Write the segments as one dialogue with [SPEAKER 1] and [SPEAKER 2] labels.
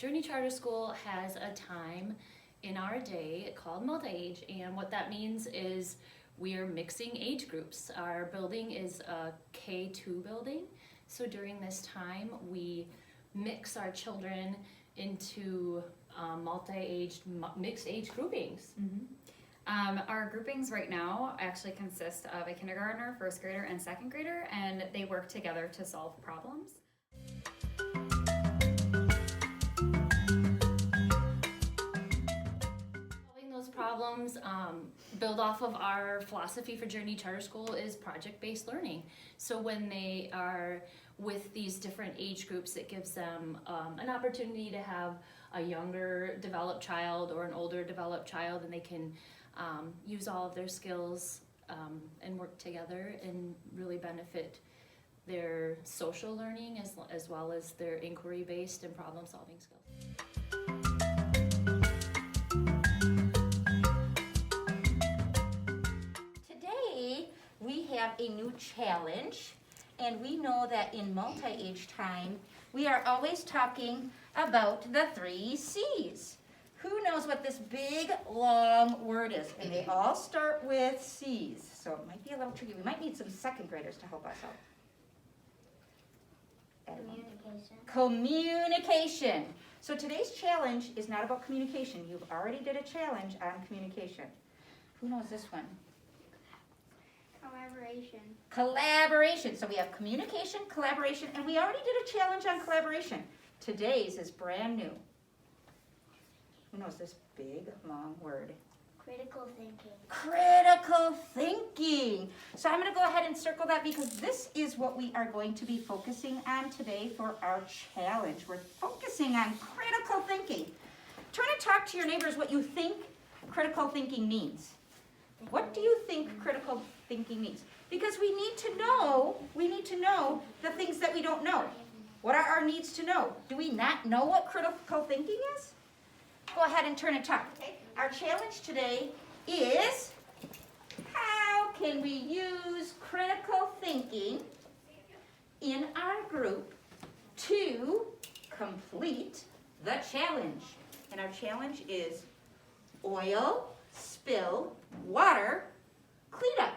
[SPEAKER 1] Journey Charter School has a time in our day called multi-age, and what that means is we are mixing age groups. Our building is a K-2 building, so during this time we mix our children into multi-aged, mixed age groupings.
[SPEAKER 2] Our groupings right now actually consist of a kindergartner, first grader, and second grader, and they work together to solve problems.
[SPEAKER 1] Solving those problems build off of our philosophy for Journey Charter School is project-based learning. So when they are with these different age groups, it gives them an opportunity to have a younger developed child or an older developed child, and they can use all of their skills and work together and really benefit their social learning as well as their inquiry-based and problem-solving skills.
[SPEAKER 3] Today, we have a new challenge, and we know that in multi-age time, we are always talking about the 3 C's. Who knows what this big, long word is? And they all start with C's, so it might be a little tricky. We might need some second graders to help us out. Communication. So today's challenge is not about communication. You've already did a challenge on communication. Who knows this one? Collaboration. So we have communication, collaboration, and we already did a challenge on collaboration. Today's is brand new. Who knows this big, long word?
[SPEAKER 4] Critical thinking.
[SPEAKER 3] Critical thinking. So I'm going to go ahead and circle that because this is what we are going to be focusing on today for our challenge. We're focusing on critical thinking. Turn and talk to your neighbors what you think critical thinking means. What do you think critical thinking means? Because we need to know the things that we don't know. What are our needs to know? Do we not know what critical thinking is? Go ahead and turn and talk. Our challenge today is how can we use critical thinking in our group to complete the challenge. And our challenge is oil, spill, water, clean up.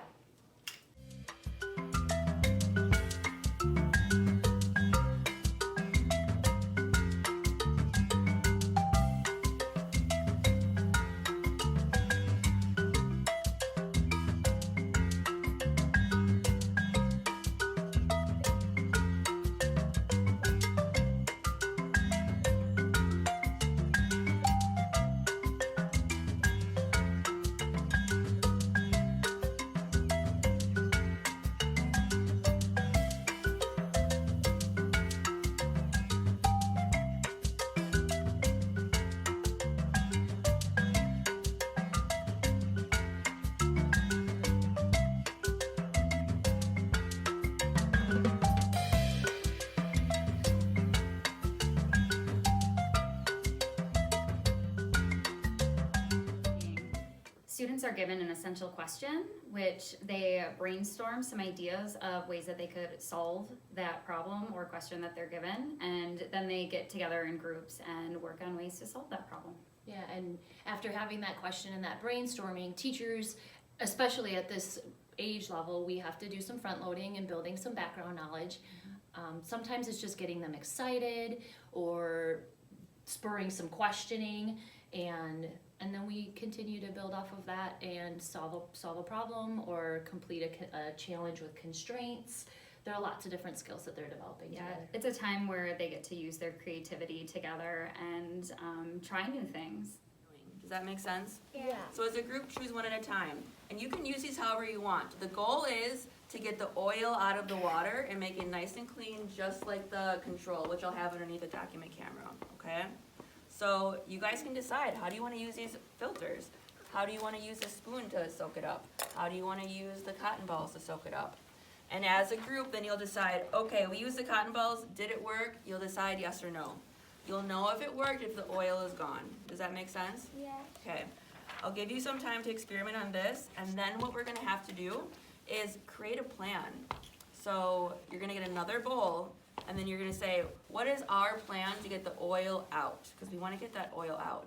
[SPEAKER 2] Students are given an essential question, which they brainstorm some ideas of ways that they could solve that problem or question that they're given, and then they get together in groups and work on ways to solve that problem.
[SPEAKER 1] Yeah, and after having that question and that brainstorming, teachers, especially at this age level, we have to do some front loading and building some background knowledge. Sometimes it's just getting them excited or spurring some questioning, and then we continue to build off of that and solve a problem or complete a challenge with constraints. There are lots of different skills that they're developing together.
[SPEAKER 2] It's a time where they get to use their creativity together and try new things.
[SPEAKER 5] Does that make sense?
[SPEAKER 4] Yeah.
[SPEAKER 5] So as a group, choose one at a time. And you can use these however you want. The goal is to get the oil out of the water and make it nice and clean, just like the control, which I'll have underneath the document camera, okay? So you guys can decide, how do you want to use these filters? How do you want to use a spoon to soak it up? How do you want to use the cotton balls to soak it up? And as a group, then you'll decide, okay, we used the cotton balls, did it work? You'll decide yes or no. You'll know if it worked if the oil is gone. Does that make sense?
[SPEAKER 4] Yeah.
[SPEAKER 5] Okay, I'll give you some time to experiment on this, and then what we're gonna have to do is create a plan. So you're gonna get another bowl, And then you're gonna say, what is our plan to get the oil out? Because we wanna get that oil out.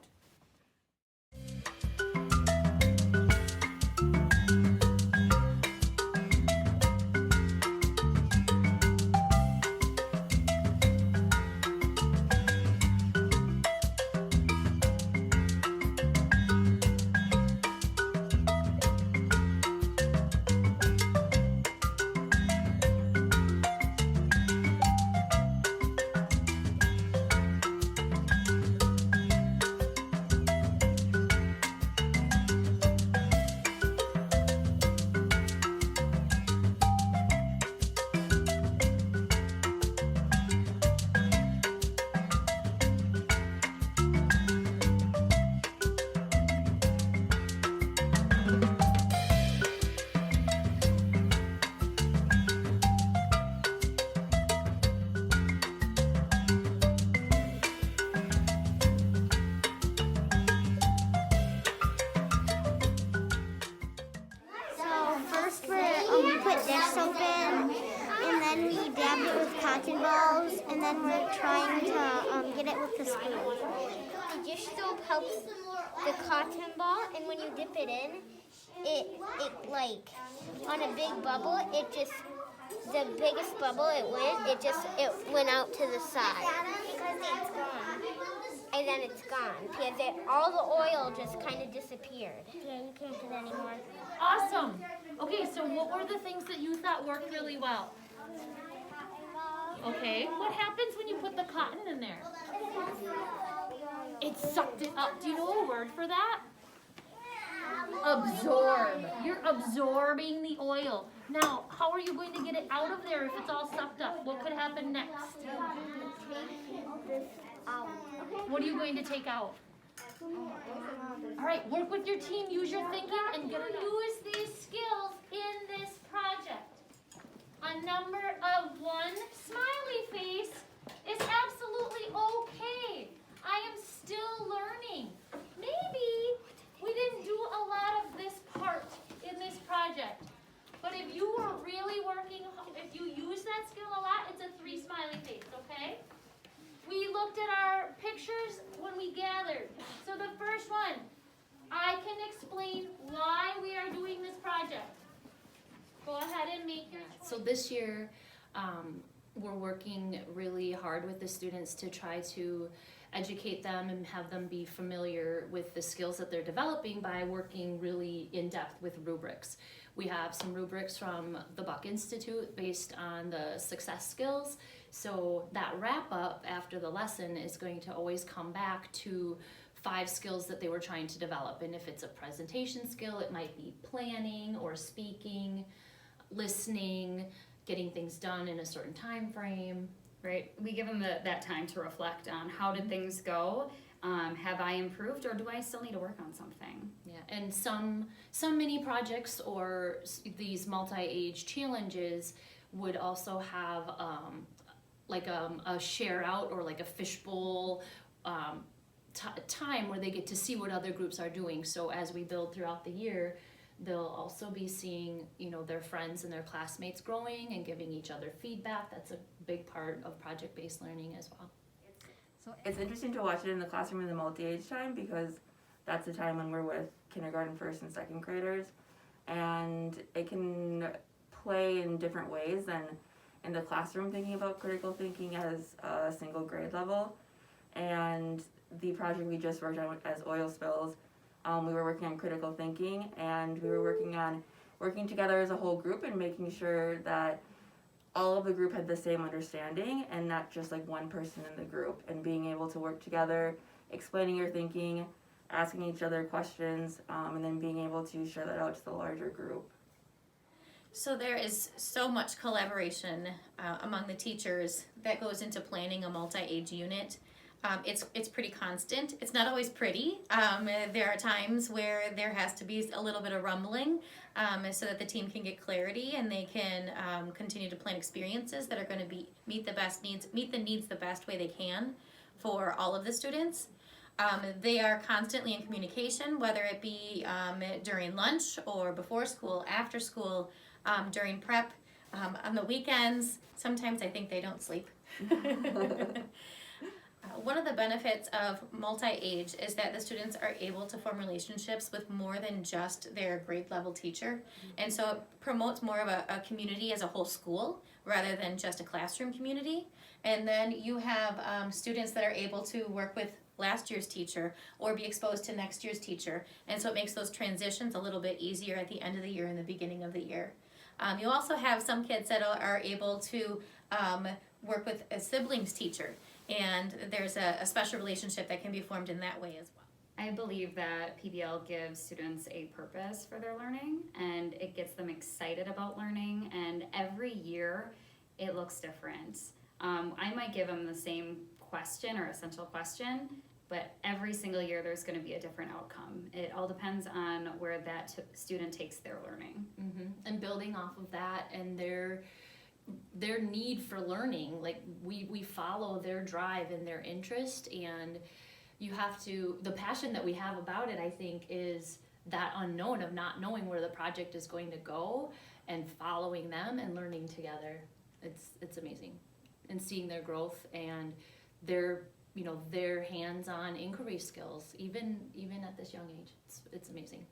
[SPEAKER 4] So first we put dish soap in, and then we dabbed it with cotton balls, and then we're trying to get it with the spoon. The dish soap helps the cotton ball, and when you dip it in, it like on a big bubble, the biggest bubble it went out to the side. Because it's gone. And then it's gone because all the oil just kind of disappeared. Yeah, you can't get any more.
[SPEAKER 1] Awesome. Okay, so what were the things that you thought worked really well? Okay, what happens when you put the cotton in there? It sucked it up. Do you know a word for that? Absorb. You're absorbing the oil. Now, how are you going to get it out of there if it's all sucked up? What could happen next? What are you going to take out? All right, work with your team, use your thinking, and use these skills in this project. A number of 1 smiley face is absolutely okay. I am still learning. Maybe we didn't do a lot of this part in this project. But if you were really working, if you use that skill a lot, it's a 3 smiley face, okay? We looked at our pictures when we gathered. So the first one, I can explain why we are doing this project. Go ahead and make your choice. So this year, we're working really hard with the students to try to educate them and have them be familiar with the skills that they're developing by working really in depth with rubrics. We have some rubrics from the Buck Institute based on the success skills. So that wrap up after the lesson is going to always come back to 5 skills that they were trying to develop. And if it's a presentation skill, it might be planning or speaking, listening, getting things done in a certain time frame.
[SPEAKER 2] Right, we give them that time to reflect on how did things go, have I improved, or do I still need to work on something?
[SPEAKER 1] Yeah, and some mini projects or these multi-age challenges would also have a share out or like a fishbowl time where they get to see what other groups are doing. So as we build throughout the year, they'll also be seeing, their friends and their classmates growing and giving each other feedback. That's a big part of project-based learning as well.
[SPEAKER 5] So it's interesting to watch it in the classroom in the multi-age time because that's the time when we're with kindergarten, 1st, and 2nd graders. And it can play in different ways than in the classroom thinking about critical thinking as a single grade level. And the project we just worked on as oil spills, we were working on critical thinking, and we were working together as a whole group and making sure that all of the group had the same understanding and not just like one person in the group, and being able to work together, explaining your thinking, asking each other questions, and then being able to share that out to the larger group.
[SPEAKER 6] So there is so much collaboration among the teachers that goes into planning a multi-age unit. It's pretty constant. It's not always pretty. There are times where there has to be a little bit of rumbling so that the team can get clarity and they can continue to plan experiences that are going to meet the needs the best way they can for all of the students. They are constantly in communication, whether it be during lunch or before school, after school, during prep, on the weekends. Sometimes I think they don't sleep. One of the benefits of multi-age is that the students are able to form relationships with more than just their grade level teacher. And so it promotes more of a community as a whole school rather than just a classroom community. And then you have students that are able to work with last year's teacher or be exposed to next year's teacher. And so it makes those transitions a little bit easier at the end of the year and the beginning of the year. You also have some kids that are able to work with a siblings teacher. And there's a special relationship that can be formed in that way as well.
[SPEAKER 2] I believe that PBL gives students a purpose for their learning, and it gets them excited about learning, and every year it looks different. I might give them the same question or essential question, but every single year there's going to be a different outcome. It all depends on where that student takes their learning.
[SPEAKER 1] Mm-hmm. And building off of that and their need for learning, like we follow their drive and their interest, and you have to, the passion that we have about it, I think, is that unknown of not knowing where the project is going to go and following them and learning together. It's amazing, and seeing their growth and their hands-on inquiry skills, even at this young age. It's amazing.